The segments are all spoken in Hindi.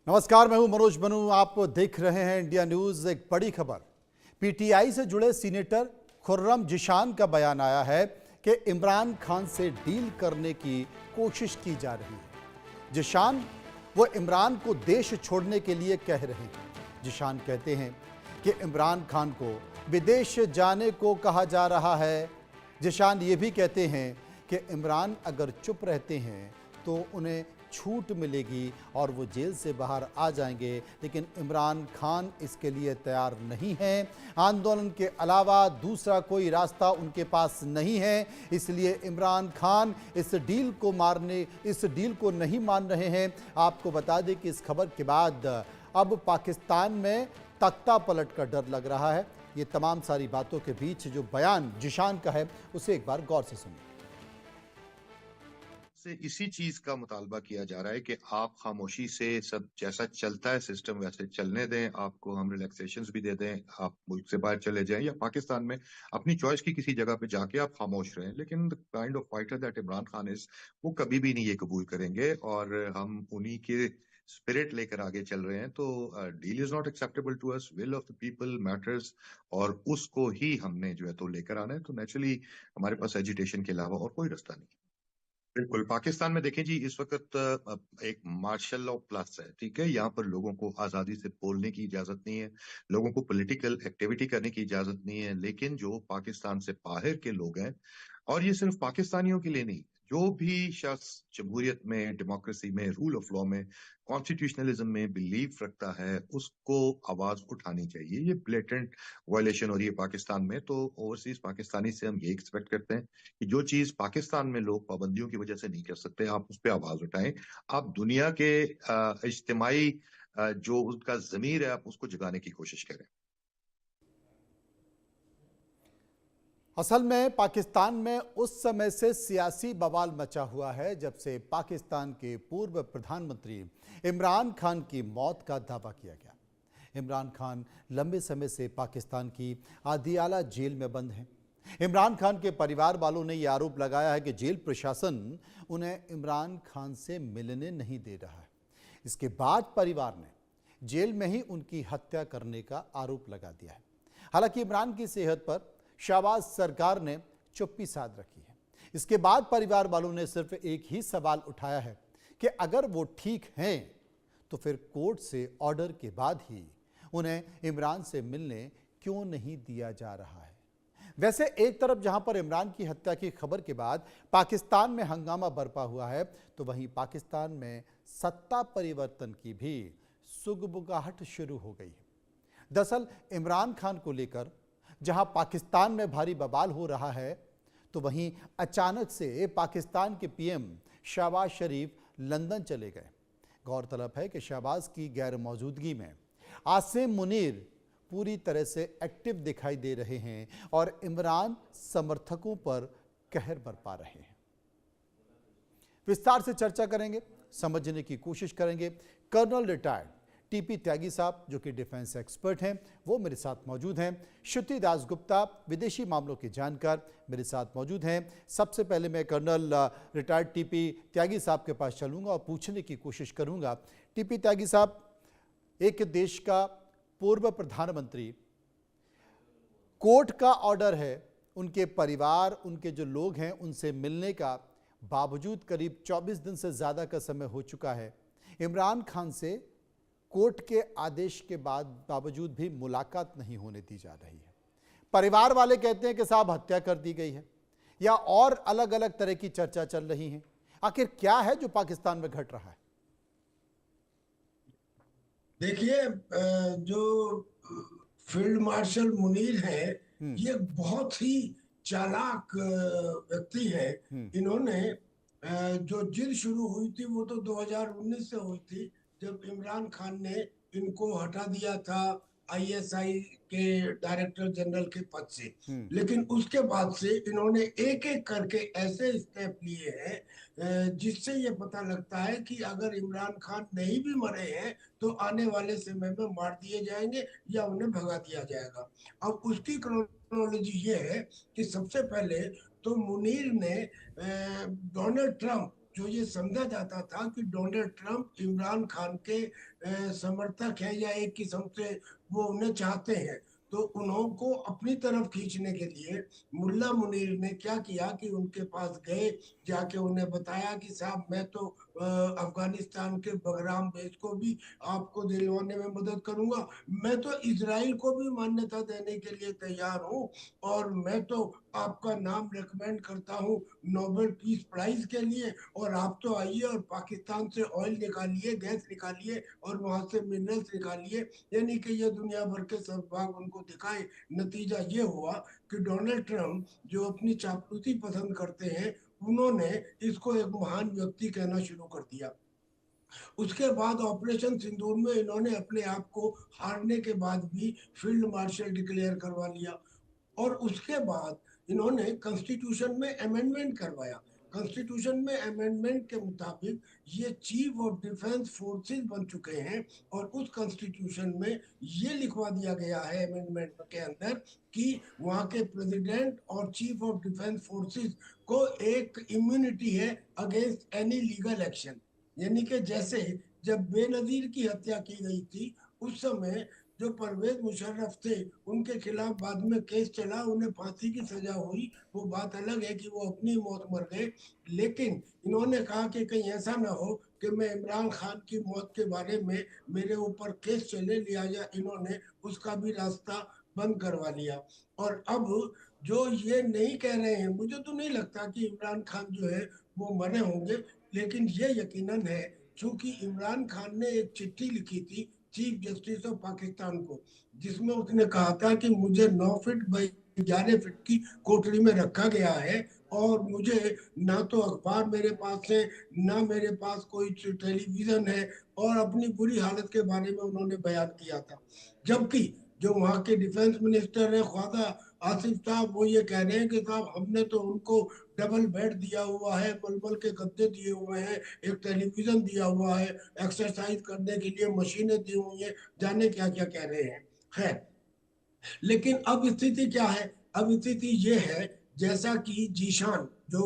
नमस्कार, मैं हूं मनोज बनू। आप देख रहे हैं इंडिया न्यूज। एक बड़ी खबर, पीटीआई से जुड़े सीनेटर खुर्रम जिशान का बयान आया है कि इमरान खान से डील करने की कोशिश की जा रही है। जिशान वो इमरान को देश छोड़ने के लिए कह रहे हैं। जिशान कहते हैं कि इमरान खान को विदेश जाने को कहा जा रहा है। जिशान ये भी कहते हैं कि इमरान अगर चुप रहते हैं तो उन्हें छूट मिलेगी और वो जेल से बाहर आ जाएंगे, लेकिन इमरान खान इसके लिए तैयार नहीं हैं। आंदोलन के अलावा दूसरा कोई रास्ता उनके पास नहीं है, इसलिए इमरान खान इस डील को नहीं मान रहे हैं। आपको बता दें कि इस खबर के बाद अब पाकिस्तान में तख्ता पलट का डर लग रहा है। ये तमाम सारी बातों के बीच जो बयान जिशान का है उसे एक बार गौर से सुनिए। इसी चीज का मुतालबा किया जा रहा है कि आप खामोशी से सब जैसा चलता है सिस्टम वैसे चलने दें, आपको हम रिलैक्सेशंस भी दे दें, आप मुल्क से बाहर चले जाएं या पाकिस्तान में अपनी चॉइस की किसी जगह पे जाके आप खामोश रहें। लेकिन the kind of fighter that Imran Khan is, वो कभी भी नहीं ये कबूल करेंगे और हम उन्हीं के स्पिरिट लेकर आगे चल रहे हैं। तो deal is not acceptable to us, will of the people matters और उसको ही हमने जो है तो लेकर आना है। तो नेचुरली हमारे पास एजिटेशन के अलावा और कोई रास्ता नहीं। बिल्कुल, पाकिस्तान में देखें जी, इस वक्त एक मार्शल लॉ प्लस है, ठीक है। यहाँ पर लोगों को आजादी से बोलने की इजाजत नहीं है, लोगों को पॉलिटिकल एक्टिविटी करने की इजाजत नहीं है। लेकिन जो पाकिस्तान से बाहर के लोग हैं, और ये सिर्फ पाकिस्तानियों के लिए नहीं, जो भी शख्स जमहूरियत में, डेमोक्रेसी में, रूल ऑफ लॉ में, कॉन्स्टिट्यूशनलिज्म में बिलीव रखता है, उसको आवाज उठानी चाहिए। ये ब्लेटेंट वायलेशन हो रही है पाकिस्तान में, तो ओवरसीज पाकिस्तानी से हम ये एक्सपेक्ट करते हैं कि जो चीज पाकिस्तान में लोग पाबंदियों की वजह से नहीं कर सकते, आप उस पर आवाज उठाएं। आप दुनिया के इज्तिमाई जो उसका जमीर है, आप उसको जगाने की कोशिश करें। असल में पाकिस्तान में उस समय से सियासी बवाल मचा हुआ है जब से पाकिस्तान के पूर्व प्रधानमंत्री इमरान खान की मौत का दावा किया गया। इमरान खान लंबे समय से पाकिस्तान की आदियाला जेल में बंद हैं। इमरान खान के परिवार वालों ने यह आरोप लगाया है कि जेल प्रशासन उन्हें इमरान खान से मिलने नहीं दे रहा है। इसके बाद परिवार ने जेल में ही उनकी हत्या करने का आरोप लगा दिया है। हालांकि इमरान की सेहत पर शहबाज सरकार ने चुप्पी साध रखी है। इसके बाद परिवार वालों ने सिर्फ एक ही सवाल उठाया है कि अगर वो ठीक हैं तो फिर कोर्ट से ऑर्डर के बाद ही उन्हें इमरान से मिलने क्यों नहीं दिया जा रहा है। वैसे एक तरफ जहां पर इमरान की हत्या की खबर के बाद पाकिस्तान में हंगामा बरपा हुआ है, तो वहीं पाकिस्तान में सत्ता परिवर्तन की भी सुगबुगाहट शुरू हो गई है। दरअसल इमरान खान को लेकर जहां पाकिस्तान में भारी बवाल हो रहा है, तो वहीं अचानक से पाकिस्तान के पीएम शहबाज शरीफ लंदन चले गए। गौरतलब है कि शहबाज की गैर मौजूदगी में आसिम मुनीर पूरी तरह से एक्टिव दिखाई दे रहे हैं और इमरान समर्थकों पर कहर बरपा रहे हैं। विस्तार से चर्चा करेंगे, समझने की कोशिश करेंगे। कर्नल रिटायर्ड टीपी त्यागी साहब, जो कि डिफेंस एक्सपर्ट हैं, वो मेरे साथ मौजूद हैं। श्रुति दासगुप्ता, विदेशी मामलों के जानकार, मेरे साथ मौजूद हैं। सबसे पहले मैं कर्नल रिटायर्ड टीपी त्यागी साहब के पास चलूंगा और पूछने की कोशिश करूंगा। टीपी त्यागी साहब, एक देश का पूर्व प्रधानमंत्री, कोर्ट का ऑर्डर है उनके परिवार, उनके जो लोग हैं उनसे मिलने का, बावजूद करीब 24 दिन से ज़्यादा का समय हो चुका है। इमरान खान से कोर्ट के आदेश के बावजूद भी मुलाकात नहीं होने दी जा रही है। परिवार वाले कहते हैं कि साहब हत्या कर दी गई है, या और अलग अलग तरह की चर्चा चल रही है। आखिर क्या है जो पाकिस्तान में घट रहा है? देखिए, जो फील्ड मार्शल मुनीर है, ये बहुत ही चालाक व्यक्ति है। इन्होंने जो जिद शुरू हुई थी वो तो 2019 से हुई थी, जब इमरान खान ने इनको हटा दिया था आईएसआई के डायरेक्टर जनरल के पद से। लेकिन उसके बाद से इन्होंने एक एक करके ऐसे स्टेप लिए हैं जिससे ये पता लगता है कि अगर इमरान खान नहीं भी मरे हैं तो आने वाले समय में मार दिए जाएंगे या उन्हें भगा दिया जाएगा। अब उसकी क्रोनोलॉजी ये है कि सबसे पहले तो मुनीर ने डोनाल्ड ट्रंप, जो ये समझा जाता था कि डोनाल्ड ट्रंप इमरान खान के समर्थक है या एक किस्म से वो उन्हें चाहते हैं, तो उनको अपनी तरफ खींचने के लिए मुल्ला मुनीर ने क्या किया कि उनके पास गए, जाके उन्हें बताया कि साहब मैं तो अफगानिस्तान के बगराम बेस को भी आपको दिलवाने में मदद करूंगा, मैं तो इजराइल को भी मान्यता देने के लिए तैयार हूं, और मैं तो आपका नाम रिकमेंड करता हूं नोबेल पीस प्राइज के लिए, और आप तो आइए और पाकिस्तान से ऑयल निकालिए, गैस निकालिए और वहां से मिनरल्स निकालिए, यानी कि ये दुनिया भर के सर्वभाग उनको दिखाए। नतीजा ये हुआ कि डोनाल्ड ट्रंप जो अपनी चापलूसी पसंद करते हैं, उन्होंने इसको एक महान व्यक्ति कहना शुरू कर दिया। उसके बाद ऑपरेशन सिंदूर में इन्होंने अपने आप को हारने के बाद भी फील्ड मार्शल डिक्लेयर करवा लिया, और उसके बाद इन्होंने कॉन्स्टिट्यूशन में अमेंडमेंट करवाया। कॉन्स्टिट्यूशन में अमेंडमेंट के मुताबिक ये चीफ ऑफ डिफेंस फोर्सेस बन चुके हैं, और उस कॉन्स्टिट्यूशन में ये लिखवा दिया गया है अमेंडमेंट के अंदर कि वहां के प्रेसिडेंट और चीफ ऑफ डिफेंस फोर्सेस को एक इम्यूनिटी है अगेंस्ट एनी लीगल एक्शन। यानी कि जैसे जब बेनजीर की हत्या की गई थी, उस समय जो परवेज मुशर्रफ थे उनके खिलाफ बाद में केस चला, उन्हें फांसी की सजा हुई, वो बात अलग है कि वो अपनी मौत मर गए, लेकिन इन्होंने कहा कि कहीं ऐसा ना हो कि मैं इमरान खान की मौत के बारे में मेरे ऊपर केस चले, लिहाजा इन्होंने उसका भी रास्ता बंद करवा लिया। और अब जो ये नहीं कह रहे हैं, मुझे तो नहीं लगता कि इमरान खान जो है वो मरे होंगे, लेकिन ये यकीनन है क्योंकि इमरान खान ने एक चिट्ठी लिखी थी चीफ जस्टिस ऑफ पाकिस्तान को, जिसमें उसने कहा था कि मुझे 9 फीट बाई 11 फीट की कोठरी में रखा गया है, और मुझे ना तो अखबार मेरे पास है, ना मेरे पास कोई टेलीविजन है, और अपनी बुरी हालत के बारे में उन्होंने बयान किया था। जबकि जो वहाँ के डिफेंस मिनिस्टर है ख्वाजा आसिफ साहब, वो ये कह रहे हैं कि साहब हमने तो उनको डबल बेड दिया हुआ है, मलमल के गद्दे दिए हुए हैं, एक टेलीविजन दिया हुआ है, एक्सरसाइज करने के लिए मशीनें दी हुई हैं, जाने क्या क्या कह रहे हैं। खैर, लेकिन अब स्थिति क्या है? अब स्थिति ये है, जैसा कि जीशान जो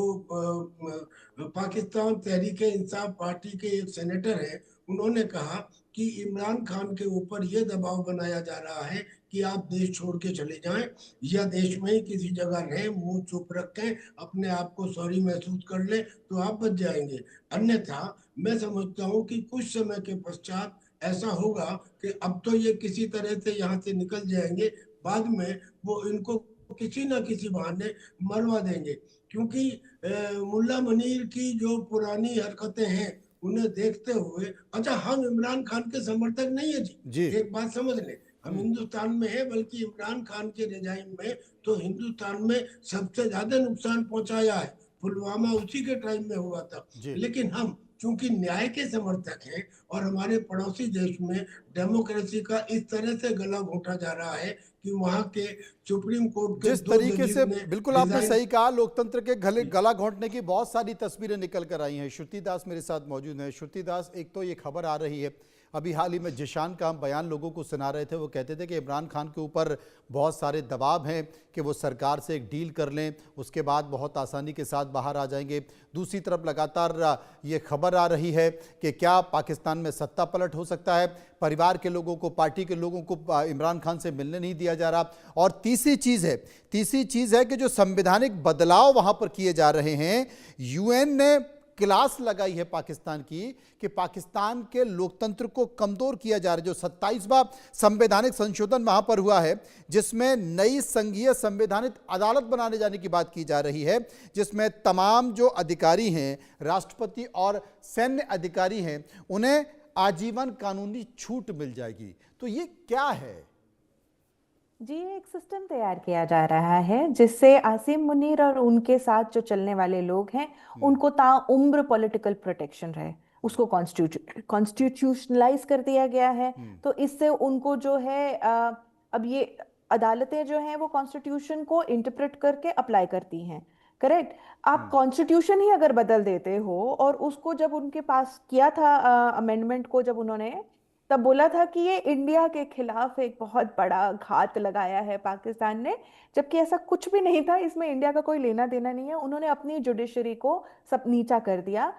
पाकिस्तान तहरीक इंसाफ पार्टी के एक सेनेटर हैं, उन्होंने कहा कि इमरान खान के ऊपर ये दबाव बनाया जा रहा है कि आप देश छोड़ के चले जाएं, या देश में ही किसी जगह रहें, मुंह चुप रखें, अपने आप को सॉरी महसूस कर लें तो आप बच जाएंगे, अन्यथा मैं समझता हूँ कि कुछ समय के पश्चात ऐसा होगा कि अब तो ये किसी तरह से यहाँ से निकल जाएंगे, बाद में वो इनको किसी ना किसी बहाने मरवा देंगे, क्योंकि मुल्ला मुनीर की जो पुरानी हरकतें हैं उन्हें देखते हुए। अच्छा, हम इमरान खान के समर्थक नहीं है जी, जी। एक बात समझ लें, हम हिंदुस्तान में है, बल्कि इमरान खान के रिजाइम में तो हिंदुस्तान में सबसे ज्यादा नुकसान पहुंचाया है, पुलवामा उसी के टाइम में हुआ था। जी। लेकिन हम चूंकि न्याय के समर्थक हैं, और हमारे पड़ोसी देश में डेमोक्रेसी का इस तरह से गला घोंटा जा रहा है कि वहां के सुप्रीम कोर्ट के जिस 2 तरीके जजेस से ने बिल्कुल आपने रिजाइन। सही कहा, लोकतंत्र के गला घोंटने की बहुत सारी तस्वीरें निकल कर आई हैं। श्रुति दास मेरे साथ मौजूद हैं। श्रुति दास, एक तो ये खबर आ रही है, अभी हाल ही में जिशान का हम बयान लोगों को सुना रहे थे, वो कहते थे कि इमरान खान के ऊपर बहुत सारे दबाव हैं कि वो सरकार से एक डील कर लें, उसके बाद बहुत आसानी के साथ बाहर आ जाएंगे। दूसरी तरफ लगातार ये खबर आ रही है कि क्या पाकिस्तान में सत्ता पलट हो सकता है, परिवार के लोगों को, पार्टी के लोगों को इमरान खान से मिलने नहीं दिया जा रहा। और तीसरी चीज़ है कि जो संवैधानिक बदलाव वहाँ पर किए जा रहे हैं, यूएन ने क्लास लगाई है पाकिस्तान की कि पाकिस्तान के लोकतंत्र को कमजोर किया जा रहा है। जो 27वां संवैधानिक संशोधन वहां पर हुआ है, जिसमें नई संघीय संवैधानिक अदालत बनाने जाने की बात की जा रही है, जिसमें तमाम जो अधिकारी हैं, राष्ट्रपति और सैन्य अधिकारी हैं, उन्हें आजीवन कानूनी छूट मिल जाएगी। तो ये क्या है जी? एक सिस्टम तैयार किया जा रहा है जिससे आसिम मुनीर और उनके साथ जो चलने वाले लोग हैं उनको ताउम्र पॉलिटिकल प्रोटेक्शन रहे, उसको कॉन्स्टिट्यूशनलाइज कर दिया गया है। तो इससे उनको जो है अब ये अदालतें जो हैं वो कॉन्स्टिट्यूशन को इंटरप्रेट करके अप्लाई करती हैं। करेक्ट? आप कॉन्स्टिट्यूशन ही अगर बदल देते हो, और उसको जब उनके पास किया था अमेंडमेंट को, जब उन्होंने तब बोला था कि ये इंडिया के खिलाफ एक बहुत बड़ा घात लगाया है पाकिस्तान ने, जबकि ऐसा कुछ भी नहीं था, इसमें इंडिया का कोई लेना देना नहीं है। उन्होंने अपनी जुडिशरी को सब नीचा कर दिया।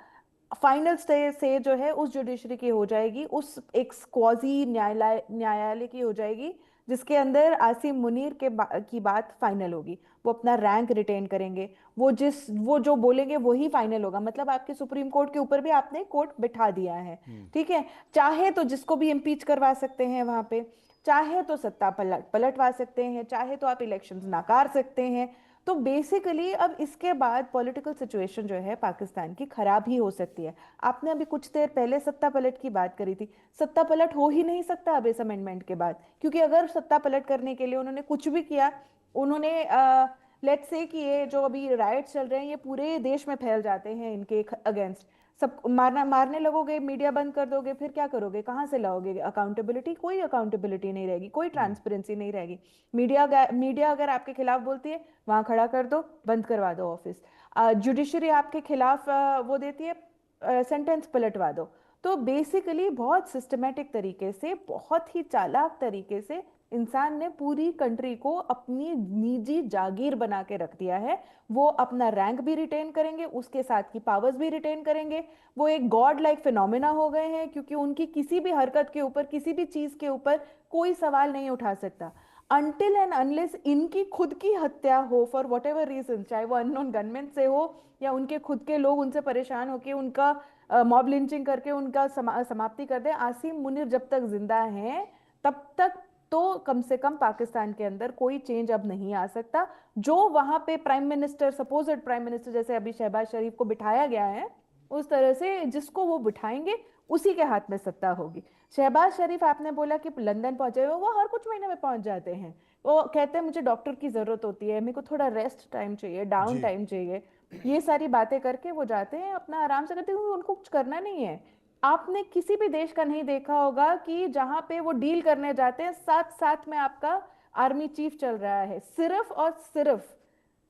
फाइनल से जो है उस जुडिशरी की हो जाएगी, उस एक क्वाजी न्यायालय की हो जाएगी, जिसके अंदर आसिम मुनीर की बात फाइनल होगी। वो अपना रैंक रिटेन करेंगे, वो जो बोलेंगे वही फाइनल होगा। मतलब आपके सुप्रीम कोर्ट के ऊपर भी आपने कोर्ट बिठा दिया है, ठीक है। चाहे तो जिसको भी इम्पीच करवा सकते हैं वहां पे, चाहे तो सत्ता पलटवा सकते हैं, चाहे तो आप इलेक्शंस नाकार सकते हैं। तो बेसिकली अब इसके बाद पॉलिटिकल सिचुएशन जो है पाकिस्तान की खराब ही हो सकती है। आपने अभी कुछ देर पहले सत्ता पलट की बात करी थी, सत्ता पलट हो ही नहीं सकता अब इस अमेंडमेंट के बाद, क्योंकि अगर सत्ता पलट करने के लिए उन्होंने कुछ भी किया, उन्होंने लेट्स से कि ये जो अभी राइट्स चल रहे हैं ये पूरे देश में फैल जाते हैं इनके अगेंस्ट, सब मारने लगोगे, मीडिया बंद कर दोगे, फिर क्या करोगे, कहाँ से लाओगे अकाउंटेबिलिटी? कोई अकाउंटेबिलिटी नहीं रहेगी, कोई ट्रांसपेरेंसी नहीं रहेगी। मीडिया अगर आपके खिलाफ बोलती है, वहां खड़ा कर दो, बंद करवा दो ऑफिस। जुडिशरी आपके खिलाफ वो देती है, सेंटेंस पलटवा दो। तो बेसिकली बहुत सिस्टमेटिक तरीके से, बहुत ही चालाक तरीके से इंसान ने पूरी कंट्री को अपनी निजी जागीर बना के रख दिया है। वो अपना रैंक भी रिटेन करेंगे, उसके साथ की पावर्स भी रिटेन करेंगे। वो एक गॉड लाइक फिनोमिना हो गए हैं, क्योंकि उनकी किसी भी हरकत के ऊपर, किसी भी चीज के ऊपर कोई सवाल नहीं उठा सकता अनटिल एंड अनलेस इनकी खुद की हत्या हो फॉर वट एवर रीजन, चाहे वो अननोन गनमैन से हो या उनके खुद के लोग उनसे परेशान होकर उनका मॉब लिंचिंग करके उनका समाप्ति कर दे। आसिम मुनीर जब तक जिंदा हैं तब तक तो कम से कम पाकिस्तान के अंदर कोई चेंज अब नहीं आ सकता। जो वहां पे prime minister, supposed prime minister जैसे अभी शहबाज शरीफ को बिठाया गया है, उस तरह से जिसको वो बिठाएंगे उसी के हाथ में सत्ता होगी। शहबाज शरीफ, आपने बोला कि लंदन पहुंचे हुए, वो हर कुछ महीने में पहुंच जाते हैं। वो कहते हैं मुझे डॉक्टर की जरूरत होती है, मेरे को थोड़ा रेस्ट टाइम चाहिए, डाउन जी। टाइम चाहिए, ये सारी बातें करके वो जाते हैं, अपना आराम से करते हैं, उनको कुछ करना नहीं है। आपने किसी भी देश का नहीं देखा होगा कि जहां पे वो डील करने जाते हैं साथ साथ में आपका आर्मी चीफ चल रहा है।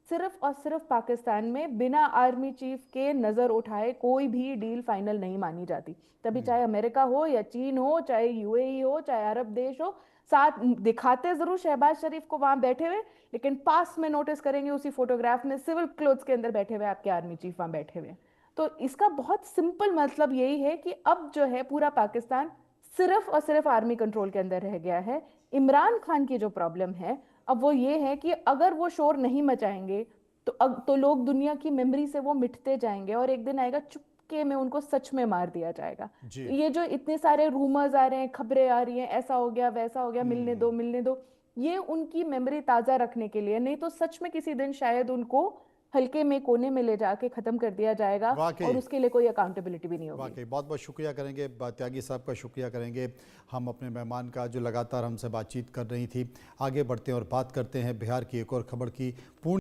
सिर्फ पाकिस्तान में बिना आर्मी चीफ के नजर उठाए कोई भी डील फाइनल नहीं मानी जाती। तभी चाहे अमेरिका हो या चीन हो, चाहे यूएई हो, चाहे अरब देश हो, साथ दिखाते जरूर शहबाज शरीफ को वहां बैठे हुए, लेकिन पास में नोटिस करेंगे उसी फोटोग्राफ में सिविल क्लोथ्स के अंदर बैठे हुए आपके आर्मी चीफ वहां बैठे हुए। तो इसका बहुत सिंपल मतलब यही है कि अब जो है पूरा पाकिस्तान सिर्फ और सिर्फ आर्मी कंट्रोल के अंदर रह गया है। इमरान खान की जो प्रॉब्लम है अब वो ये है कि अगर वो शोर नहीं मचाएंगे तो लोग दुनिया की मेमोरी से वो मिटते जाएंगे और एक दिन आएगा चुपके में उनको सच में मार दिया जाएगा। जी। तो ये जो इतने सारे रूमर्स आ रहे हैं, खबरें आ रही हैं, ऐसा हो गया वैसा हो गया, मिलने दो, ये उनकी मेमोरी ताजा रखने के लिए, नहीं तो सच में किसी दिन शायद उनको हल्के में कोने में ले जाके खत्म कर दिया जाएगा वाकई और उसके लिए कोई अकाउंटेबिलिटी भी नहीं होगी। वाकई बहुत बहुत शुक्रिया करेंगे, त्यागी साहब का शुक्रिया करेंगे हम अपने मेहमान का जो लगातार हमसे बातचीत कर रही थी। आगे बढ़ते हैं और बात करते हैं बिहार की एक और खबर की। पूर्ण